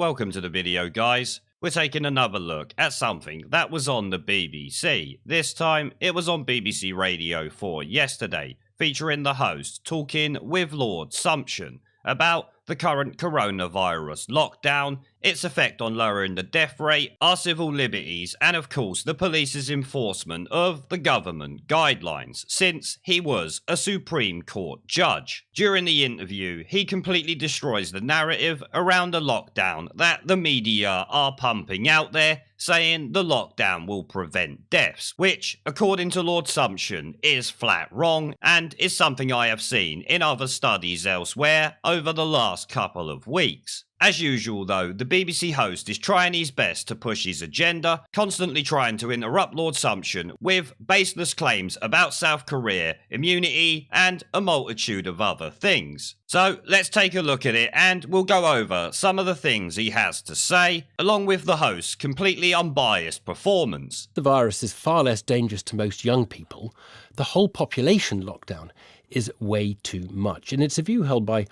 Welcome to the video, guys. We're taking another look at something that was on the BBC. This time, it was on BBC Radio 4 yesterday, featuring the host talking with Lord Sumption about the current coronavirus lockdown, its effect on lowering the death rate, our civil liberties, and of course the police's enforcement of the government guidelines, since he was a Supreme Court judge. During the interview, he completely destroys the narrative around the lockdown that the media are pumping out there, saying the lockdown will prevent deaths, which, according to Lord Sumption, is flat wrong and is something I have seen in other studies elsewhere over the last couple of weeks. As usual though, the BBC host is trying his best to push his agenda, constantly trying to interrupt Lord Sumption with baseless claims about South Korea, immunity, and a multitude of other things. So let's take a look at it and we'll go over some of the things he has to say, along with the host's completely unbiased performance. The virus is far less dangerous to most young people. The whole population lockdown is way too much, and it's a view held by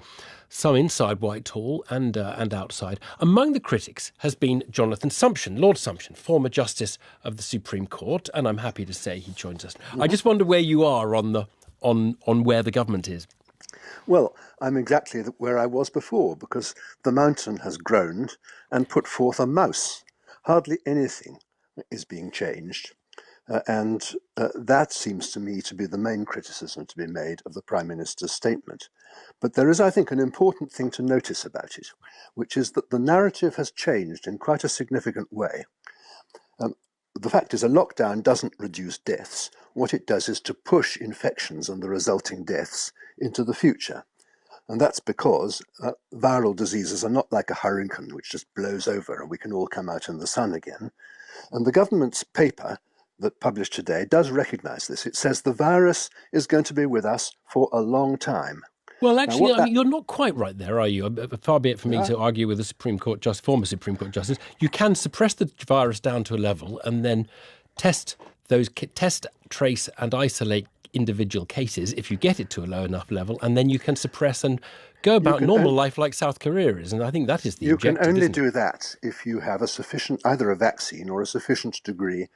some inside Whitehall and outside. Among the critics has been Jonathan Sumption, Lord Sumption, former Justice of the Supreme Court, and I'm happy to say he joins us. I just wonder where you are on where the government is. Well, I'm exactly where I was before, because the mountain has groaned and put forth a mouse. Hardly anything is being changed. And that seems to me to be the main criticism to be made of the Prime Minister's statement. But there is, I think, an important thing to notice about it, which is that the narrative has changed in quite a significant way. The fact is, a lockdown doesn't reduce deaths. What it does is to push infections and the resulting deaths into the future. And that's because viral diseases are not like a hurricane which just blows over and we can all come out in the sun again. And the government's paper that published today does recognise this. It says the virus is going to be with us for a long time. Well, actually, you're not quite right there, are you? Far be it for me to argue with a former Supreme Court justice. You can suppress the virus down to a level and then test, trace and isolate individual cases if you get it to a low enough level, and then you can suppress and go about normal life like South Korea is, and I think that is the objective. You can only do that if you have a sufficient, either a vaccine or a sufficient degree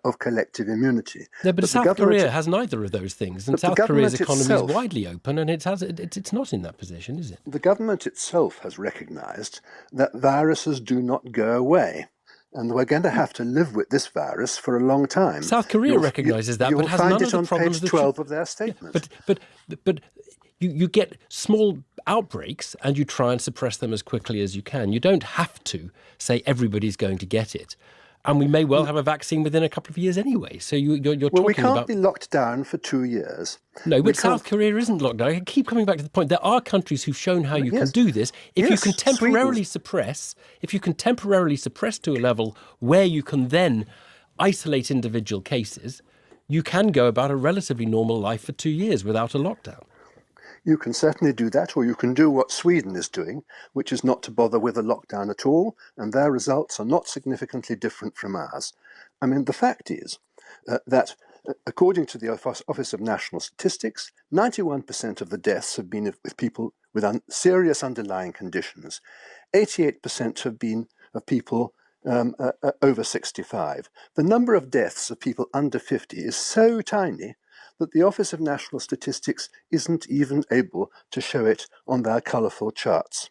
of collective immunity. No, but South Korea has neither of those things, and South Korea's economy is widely open, and it's not in that position, is it? The government itself has recognised that viruses do not go away. And we're going to have to live with this virus for a long time. South Korea recognises that, but has none of the problems. You'll find it on page 12 of their statement. Yeah, but you get small outbreaks and you try and suppress them as quickly as you can. You don't have to say everybody's going to get it. And we may well have a vaccine within a couple of years anyway. So you're talking about... Well, we can't be locked down for 2 years. No, but South Korea isn't locked down. I keep coming back to the point. There are countries who've shown how you can do this. If you can temporarily suppress to a level where you can then isolate individual cases, you can go about a relatively normal life for 2 years without a lockdown. You can certainly do that, or you can do what Sweden is doing, which is not to bother with a lockdown at all, and their results are not significantly different from ours. I mean, the fact is that, according to the Office of National Statistics, 91% of the deaths have been with people with serious underlying conditions. 88% have been of people over 65. The number of deaths of people under 50 is so tiny that the Office of National Statistics isn't even able to show it on their colourful charts.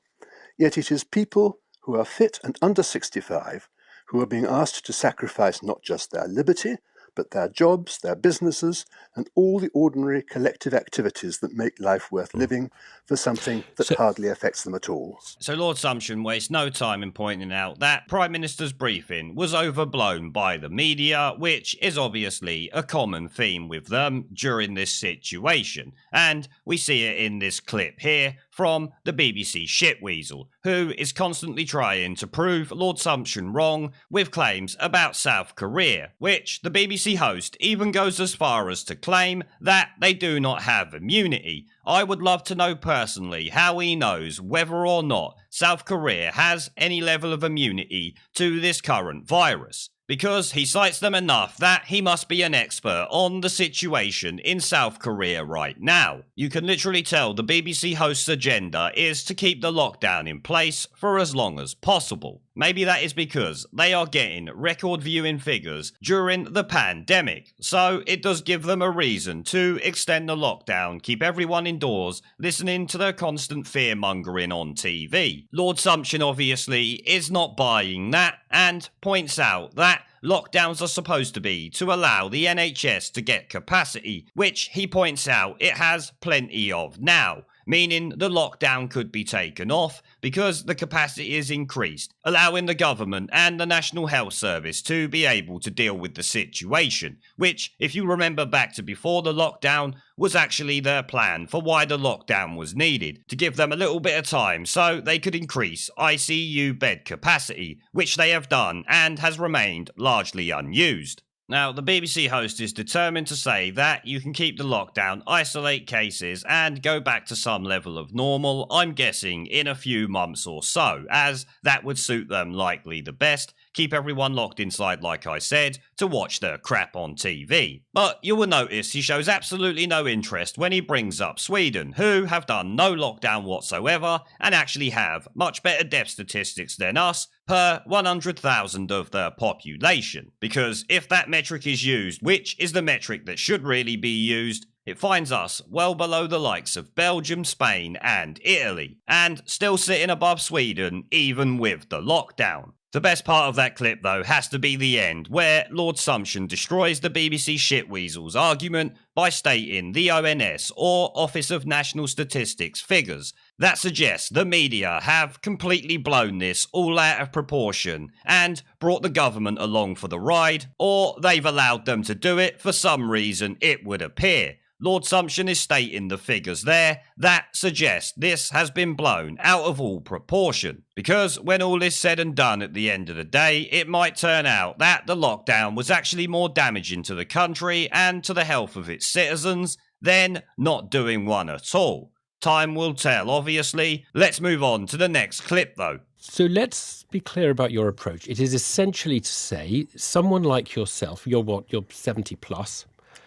Yet it is people who are fit and under 65 who are being asked to sacrifice not just their liberty, but their jobs, their businesses, and all the ordinary collective activities that make life worth living for something that hardly affects them at all. So Lord Sumption wastes no time in pointing out that Prime Minister's briefing was overblown by the media, which is obviously a common theme with them during this situation. And we see it in this clip here from the BBC shitweasel, who is constantly trying to prove Lord Sumption wrong with claims about South Korea, which the BBC host even goes as far as to claim that they do not have immunity. I would love to know personally how he knows whether or not South Korea has any level of immunity to this current virus. because he cites them enough that he must be an expert on the situation in South Korea right now. You can literally tell the BBC host's agenda is to keep the lockdown in place for as long as possible. Maybe that is because they are getting record viewing figures during the pandemic, so it does give them a reason to extend the lockdown, keep everyone indoors, listening to the constant fear-mongering on TV. Lord Sumption obviously is not buying that and points out that lockdowns are supposed to be to allow the NHS to get capacity, which he points out it has plenty of now, meaning the lockdown could be taken off because the capacity is increased, allowing the government and the National Health Service to be able to deal with the situation, which, if you remember back to before the lockdown, was actually their plan for why the lockdown was needed, to give them a little bit of time so they could increase ICU bed capacity, which they have done and has remained largely unused. Now, the BBC host is determined to say that you can keep the lockdown, isolate cases, and go back to some level of normal, I'm guessing in a few months or so, as that would suit them likely the best. Keep everyone locked inside, like I said, to watch their crap on TV. But you will notice he shows absolutely no interest when he brings up Sweden, who have done no lockdown whatsoever and actually have much better death statistics than us per 100,000 of their population. Because if that metric is used, which is the metric that should really be used, it finds us well below the likes of Belgium, Spain and Italy, and still sitting above Sweden even with the lockdown. The best part of that clip, though, has to be the end, where Lord Sumption destroys the BBC shitweasel's argument by stating the ONS, or Office of National Statistics, figures that suggest the media have completely blown this all out of proportion and brought the government along for the ride, or they've allowed them to do it for some reason, it would appear. Lord Sumption is stating the figures there that suggest this has been blown out of all proportion. Because when all is said and done at the end of the day, it might turn out that the lockdown was actually more damaging to the country and to the health of its citizens than not doing one at all. Time will tell, obviously. Let's move on to the next clip, though. So let's be clear about your approach. It is essentially to say, someone like yourself, you're 70 plus.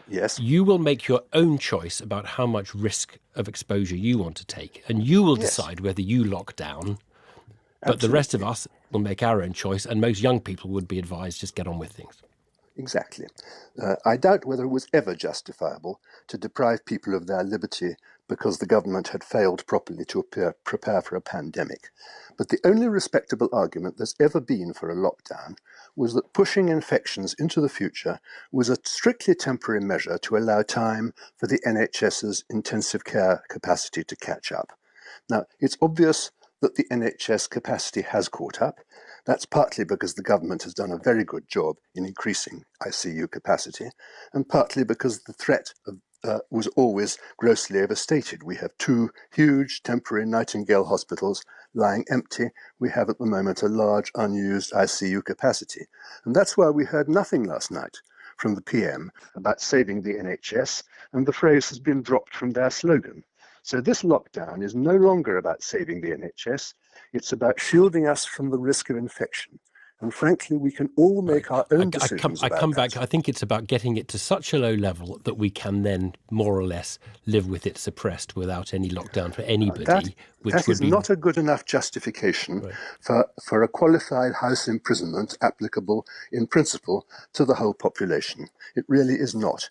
Yes. You will make your own choice about how much risk of exposure you want to take, and you will decide whether you lock down. But Absolutely. the rest of us will make our own choice, and most young people would be advised just get on with things. Exactly. I doubt whether it was ever justifiable to deprive people of their liberty because the government had failed properly to prepare for a pandemic. But the only respectable argument there's ever been for a lockdown was that pushing infections into the future was a strictly temporary measure to allow time for the NHS's intensive care capacity to catch up. Now, it's obvious that the NHS capacity has caught up. That's partly because the government has done a very good job in increasing ICU capacity, and partly because the threat was always grossly overstated. We have 2 huge temporary Nightingale hospitals lying empty. We have at the moment a large unused ICU capacity. And that's why we heard nothing last night from the PM about saving the NHS, and the phrase has been dropped from their slogan. So this lockdown is no longer about saving the NHS, it's about shielding us from the risk of infection. And frankly, we can all make our own decisions I about come that. back. I think it's about getting it to such a low level that we can then more or less live with it suppressed without any lockdown for anybody. That is not a good enough justification for a qualified house imprisonment applicable in principle to the whole population. It really is not.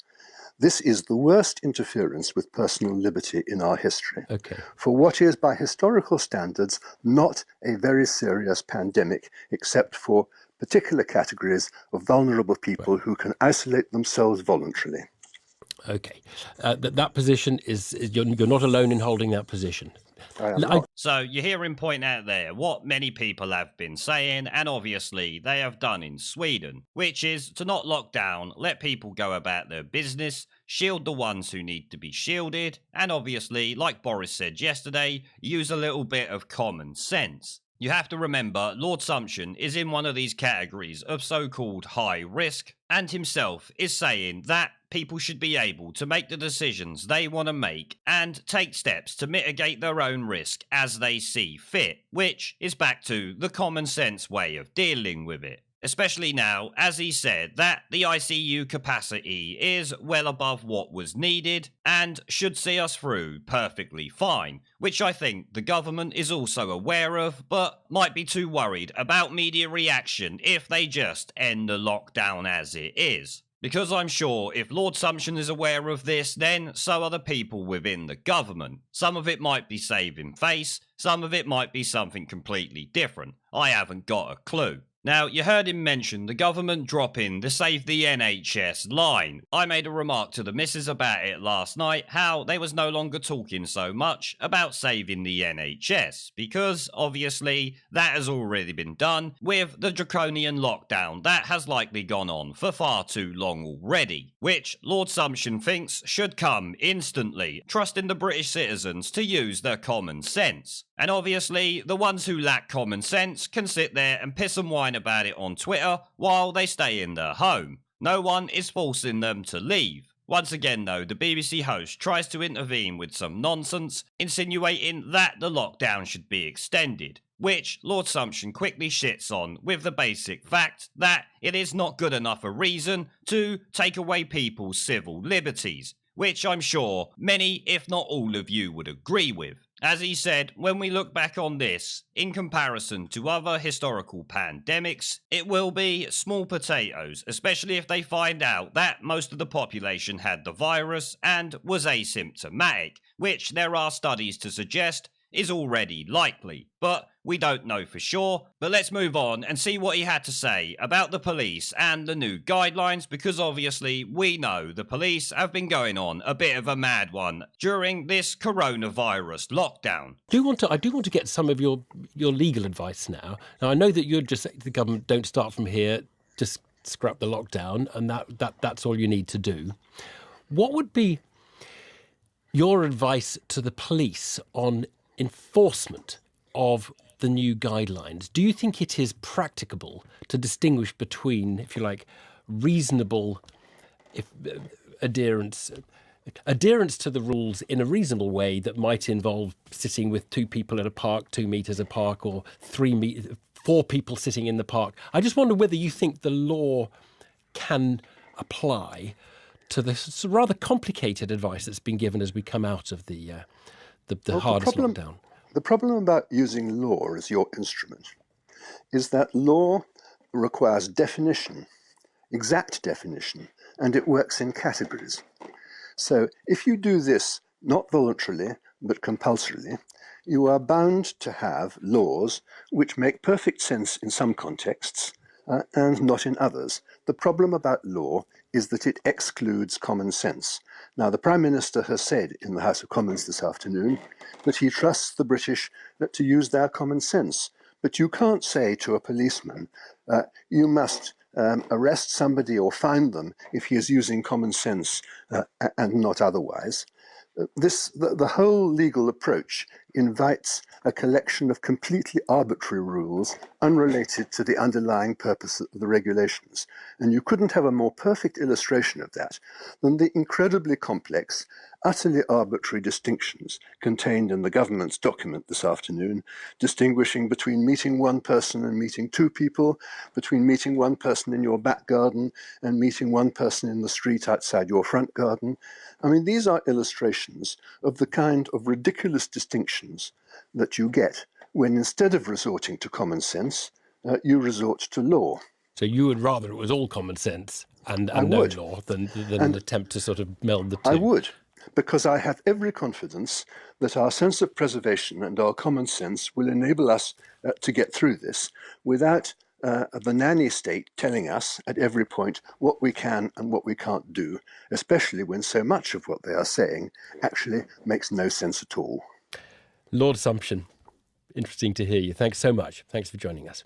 This is the worst interference with personal liberty in our history. Okay. For what is, by historical standards, not a very serious pandemic, except for particular categories of vulnerable people who can isolate themselves voluntarily. Okay. That position is you're not alone in holding that position. So you hear him point out there what many people have been saying, and obviously they have done in Sweden, which is to not lock down, let people go about their business, shield the ones who need to be shielded, and obviously, like Boris said yesterday, use a little bit of common sense. You have to remember, Lord Sumption is in one of these categories of so-called high risk, and himself is saying that people should be able to make the decisions they want to make and take steps to mitigate their own risk as they see fit, which is back to the common sense way of dealing with it. especially now, as he said, that the ICU capacity is well above what was needed and should see us through perfectly fine, which I think the government is also aware of, but might be too worried about media reaction if they just end the lockdown as it is. Because I'm sure if Lord Sumption is aware of this, then so are the people within the government. Some of it might be saving face, some of it might be something completely different. I haven't got a clue. Now, you heard him mention the government dropping the Save the NHS line. I made a remark to the missus about it last night, how they was no longer talking so much about saving the NHS, because obviously that has already been done with the draconian lockdown that has likely gone on for far too long already, which Lord Sumption thinks should come instantly, trusting the British citizens to use their common sense. And obviously, the ones who lack common sense can sit there and piss and whine about it on Twitter while they stay in their home. No one is forcing them to leave. Once again though, the BBC host tries to intervene with some nonsense, insinuating that the lockdown should be extended, which Lord Sumption quickly shits on with the basic fact that it is not good enough a reason to take away people's civil liberties, which I'm sure many, if not all of you would agree with. As he said, when we look back on this, in comparison to other historical pandemics, it will be small potatoes, especially if they find out that most of the population had the virus and was asymptomatic, which there are studies to suggest is already likely, but we don't know for sure. But let's move on and see what he had to say about the police and the new guidelines, because obviously we know the police have been going on a bit of a mad one during this coronavirus lockdown. I do want to get some of your legal advice now. Now I know that you're just saying to the government, don't start from here, just scrap the lockdown, and that's all you need to do. What would be your advice to the police on enforcement of the new guidelines? Do you think it is practicable to distinguish between, if you like, reasonable adherence to the rules in a reasonable way that might involve sitting with two people at a park, 2 meters apart, or 4 people sitting in the park? I just wonder whether you think the law can apply to this rather complicated advice that's been given as we come out of the hardest lockdown. The problem about using law as your instrument is that law requires definition, exact definition, and it works in categories. So if you do this not voluntarily but compulsorily, you are bound to have laws which make perfect sense in some contexts and not in others. The problem about law is that it excludes common sense. Now, the Prime Minister has said in the House of Commons this afternoon that he trusts the British to use their common sense. But you can't say to a policeman, you must arrest somebody or fine them if he is using common sense and not otherwise. The whole legal approach invites a collection of completely arbitrary rules unrelated to the underlying purpose of the regulations. And you couldn't have a more perfect illustration of that than the incredibly complex, utterly arbitrary distinctions contained in the government's document this afternoon, distinguishing between meeting one person and meeting 2 people, between meeting one person in your back garden and meeting one person in the street outside your front garden. I mean, these are illustrations of the kind of ridiculous distinctions that you get when, instead of resorting to common sense, you resort to law. So you would rather it was all common sense and no law than an attempt to sort of meld the two? I would, because I have every confidence that our sense of preservation and our common sense will enable us to get through this without the nanny state telling us at every point what we can and what we can't do, especially when so much of what they are saying actually makes no sense at all. Lord Sumption, interesting to hear you. Thanks so much. Thanks for joining us.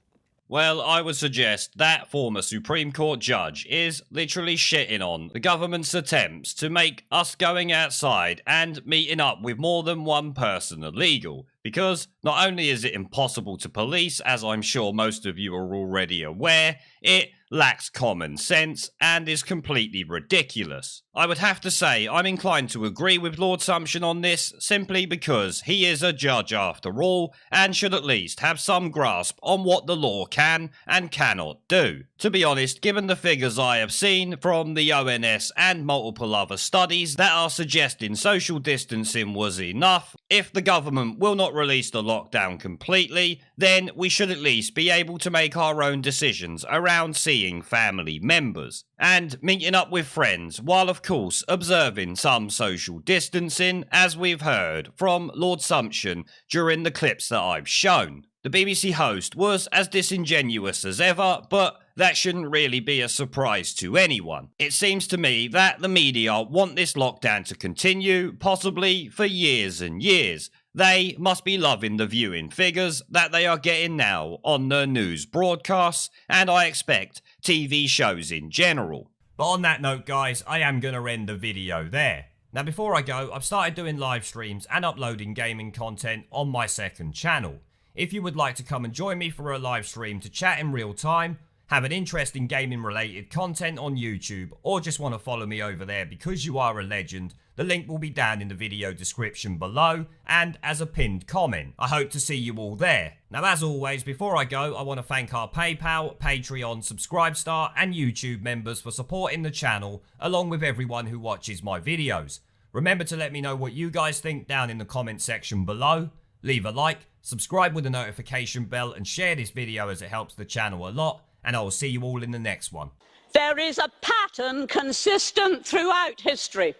Well, I would suggest that former Supreme Court judge is literally shitting on the government's attempts to make us going outside and meeting up with more than one person illegal. Because not only is it impossible to police, as I'm sure most of you are already aware, it lacks common sense and is completely ridiculous. I would have to say I'm inclined to agree with Lord Sumption on this simply because he is a judge after all and should at least have some grasp on what the law can and cannot do. To be honest, given the figures I have seen from the ONS and multiple other studies that are suggesting social distancing was enough, if the government will not release the lockdown completely, then we should at least be able to make our own decisions around seeing family members and meeting up with friends, while of course observing some social distancing, as we've heard from Lord Sumption during the clips that I've shown. The BBC host was as disingenuous as ever, but that shouldn't really be a surprise to anyone. It seems to me that the media want this lockdown to continue, possibly for years and years. They must be loving the viewing figures that they are getting now on the news broadcasts, and I expect TV shows in general. But on that note, guys, I am going to end the video there. Now, before I go, I've started doing live streams and uploading gaming content on my second channel. If you would like to come and join me for a live stream to chat in real time, have an interest in gaming related content on YouTube, or just want to follow me over there because you are a legend, the link will be down in the video description below and as a pinned comment. I hope to see you all there. Now, as always, before I go, I want to thank our PayPal, Patreon, Subscribestar and YouTube members for supporting the channel, along with everyone who watches my videos. Remember to let me know what you guys think down in the comment section below. Leave a like, subscribe with the notification bell and share this video as it helps the channel a lot. And I will see you all in the next one. There is a pattern consistent throughout history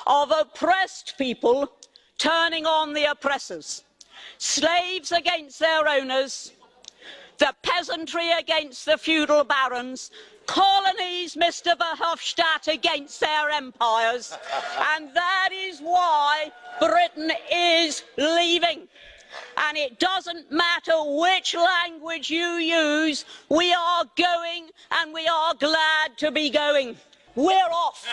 of oppressed people turning on the oppressors. Slaves against their owners, the peasantry against the feudal barons, colonies, Mr. Verhofstadt, against their empires. And that is why Britain is leaving. And it doesn't matter which language you use, we are going and we are glad to be going. We're off.